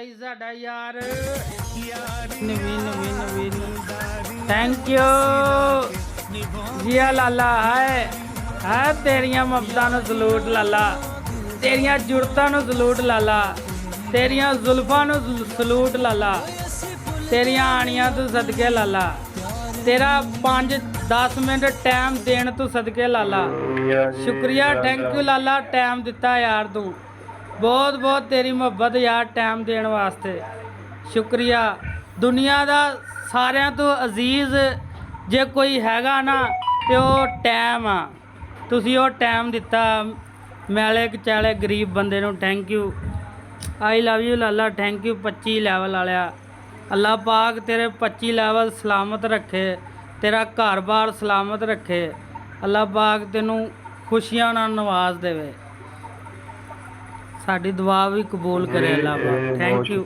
ਜੀ ਸਾਡਾ ਯਾਰ ਨਵੀਂ ਥੈਂਕ ਯੂ ਜੀਆ ਲਾਲਾ ਹੈ ਤੇਰੀਆਂ ਮੁਹੱਬਤਾਂ ਨੂੰ ਸਲੂਟ ਲਾਲਾ, ਤੇਰੀਆਂ ਜੁਰਤਾਂ ਨੂੰ ਸਲੂਟ ਲਾਲਾ, ਤੇਰੀਆਂ ਜ਼ੁਲਫਾਂ ਨੂੰ ਸਲੂਟ ਲਾਲਾ, ਤੇਰੀਆਂ ਆਣੀਆਂ ਤੋਂ ਸਦਕੇ ਲਾਲਾ, तेरा 5-10 मिनट टाइम देने तो सदके लाला शुक्रिया थैंक यू लाला टाइम दिता यार तू बहुत बहुत तेरी मुहब्बत यार टाइम देने वास्ते शुक्रिया दुनिया का सारिਆਂ तो अजीज जे कोई हैगा ना तो वो टाइम आ तुसी वो टाइम दिता मैले कचाले गरीब बंदे नूं thank you I love you Lala thank you 25 level वालिया अल्लाह पाक तेरे 25 लैवल सलामत रखे तेरा घर बार सलामत रखे अल्लाह पाक तेनू खुशियां नाल नवाज देवे साडी दुआ भी कबूल करे अल्लाह पाक थैंक यू।